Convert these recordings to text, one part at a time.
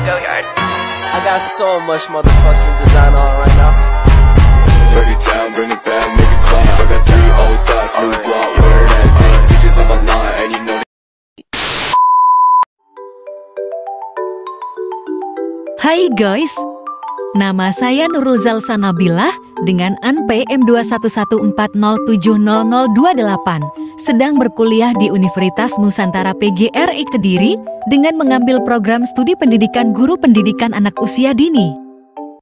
Go yard. I got so much motherfucking design on right now. Break it down, bring it back, make it clap. I got 3 old thoughts, new block, where that thing. Bitches on my line, and you know. Hai guys, nama saya Nurul Zalsa Nabilah dengan NPM 21140700028, sedang berkuliah di Universitas Nusantara PGRI Kediri dengan mengambil program studi pendidikan guru pendidikan anak usia dini.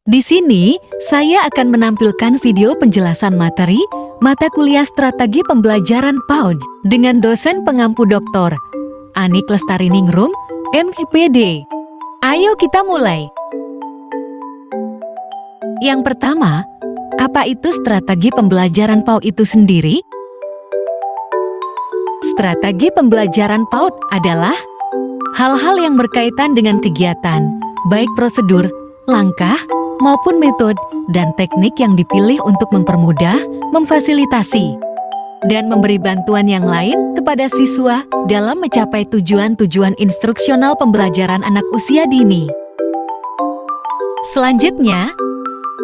Di sini, saya akan menampilkan video penjelasan materi mata kuliah strategi pembelajaran PAUD dengan dosen pengampu Dr. Anik Lestariningrum, MIPD. Ayo kita mulai. Yang pertama, apa itu strategi pembelajaran PAUD itu sendiri? Strategi pembelajaran PAUD adalah hal-hal yang berkaitan dengan kegiatan, baik prosedur, langkah, maupun metode dan teknik yang dipilih untuk mempermudah, memfasilitasi, dan memberi bantuan yang lain kepada siswa dalam mencapai tujuan-tujuan instruksional pembelajaran anak usia dini. Selanjutnya,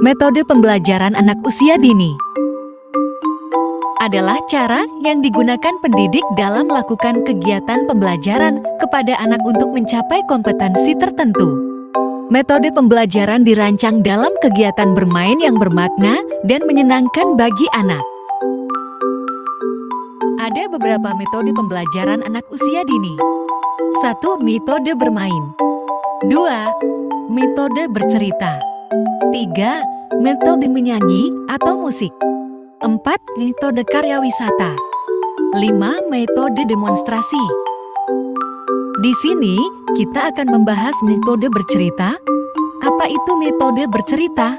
metode pembelajaran anak usia dini adalah cara yang digunakan pendidik dalam melakukan kegiatan pembelajaran kepada anak untuk mencapai kompetensi tertentu. Metode pembelajaran dirancang dalam kegiatan bermain yang bermakna dan menyenangkan bagi anak. Ada beberapa metode pembelajaran anak usia dini. 1. Metode bermain. 2. Metode bercerita. 3. Metode menyanyi atau musik. 4. Metode karya wisata. 5. Metode demonstrasi. Di sini, kita akan membahas metode bercerita. Apa itu metode bercerita?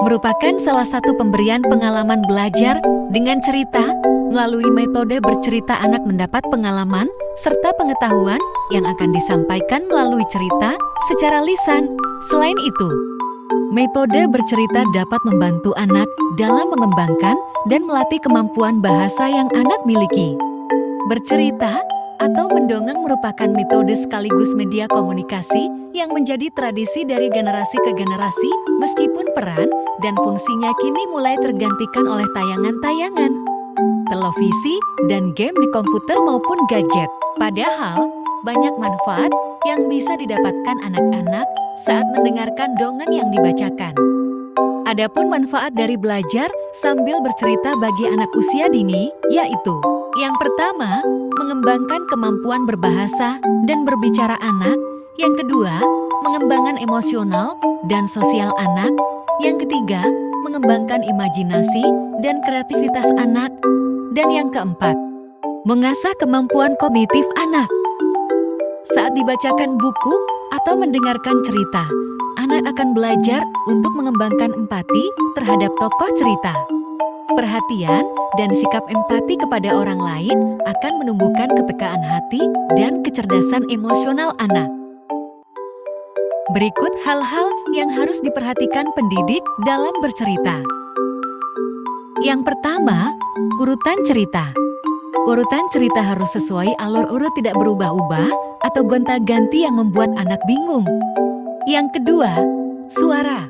Merupakan salah satu pemberian pengalaman belajar dengan cerita. Melalui metode bercerita, anak mendapat pengalaman serta pengetahuan yang akan disampaikan melalui cerita secara lisan. Selain itu, metode bercerita dapat membantu anak dalam mengembangkan dan melatih kemampuan bahasa yang anak miliki. Bercerita atau mendongeng merupakan metode sekaligus media komunikasi yang menjadi tradisi dari generasi ke generasi, meskipun peran dan fungsinya kini mulai tergantikan oleh tayangan-tayangan, televisi, dan game di komputer maupun gadget. Padahal, banyak manfaat yang bisa didapatkan anak-anak saat mendengarkan dongeng yang dibacakan. Adapun manfaat dari belajar sambil bercerita bagi anak usia dini, yaitu yang pertama, mengembangkan kemampuan berbahasa dan berbicara anak. Yang kedua, mengembangkan emosional dan sosial anak. Yang ketiga, mengembangkan imajinasi dan kreativitas anak. Dan yang keempat, mengasah kemampuan kognitif anak. Saat dibacakan buku atau mendengarkan cerita, anak akan belajar untuk mengembangkan empati terhadap tokoh cerita. Perhatian dan sikap empati kepada orang lain akan menumbuhkan kepekaan hati dan kecerdasan emosional anak. Berikut hal-hal yang harus diperhatikan pendidik dalam bercerita. Yang pertama, urutan cerita. Urutan cerita harus sesuai alur urut, tidak berubah-ubah atau gonta-ganti yang membuat anak bingung. Yang kedua, suara.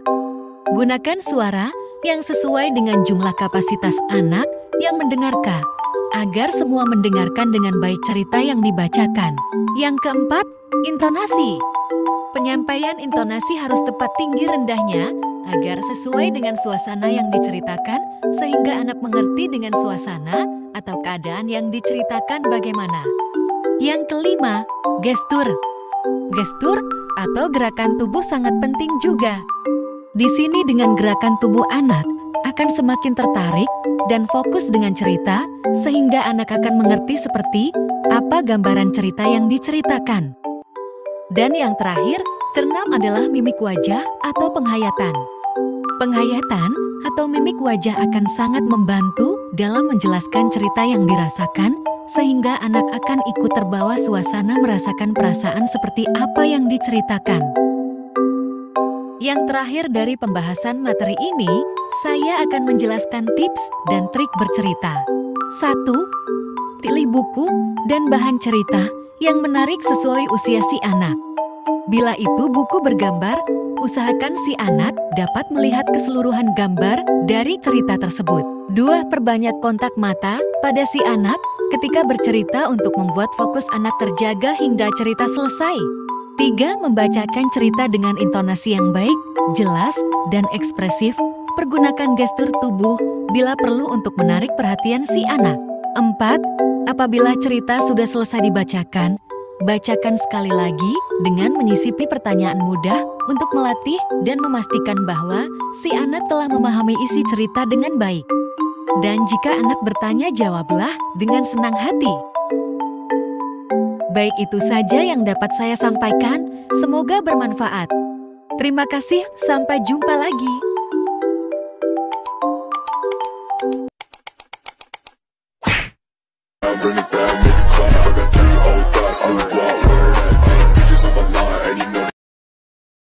Gunakan suara yang sesuai dengan jumlah kapasitas anak yang mendengarkan, agar semua mendengarkan dengan baik cerita yang dibacakan. Yang keempat, intonasi. Penyampaian intonasi harus tepat tinggi rendahnya, agar sesuai dengan suasana yang diceritakan, sehingga anak mengerti dengan suasana atau keadaan yang diceritakan bagaimana. Yang kelima, gestur. Gestur atau gerakan tubuh sangat penting juga. Di sini dengan gerakan tubuh anak akan semakin tertarik dan fokus dengan cerita, sehingga anak akan mengerti seperti apa gambaran cerita yang diceritakan. Dan yang terakhir, keenam adalah mimik wajah atau penghayatan. Penghayatan atau mimik wajah akan sangat membantu dalam menjelaskan cerita yang dirasakan, sehingga anak akan ikut terbawa suasana merasakan perasaan seperti apa yang diceritakan. Yang terakhir dari pembahasan materi ini, saya akan menjelaskan tips dan trik bercerita. 1. Pilih buku dan bahan cerita yang menarik sesuai usia si anak. Bila itu buku bergambar, usahakan si anak dapat melihat keseluruhan gambar dari cerita tersebut. 2. Perbanyak kontak mata pada si anak ketika bercerita untuk membuat fokus anak terjaga hingga cerita selesai. 3. Membacakan cerita dengan intonasi yang baik, jelas, dan ekspresif. Pergunakan gestur tubuh bila perlu untuk menarik perhatian si anak. 4. Apabila cerita sudah selesai dibacakan, bacakan sekali lagi dengan menyisipi pertanyaan mudah untuk melatih dan memastikan bahwa si anak telah memahami isi cerita dengan baik. Dan jika anak bertanya, jawablah dengan senang hati. Baik, itu saja yang dapat saya sampaikan. Semoga bermanfaat. Terima kasih, sampai jumpa lagi.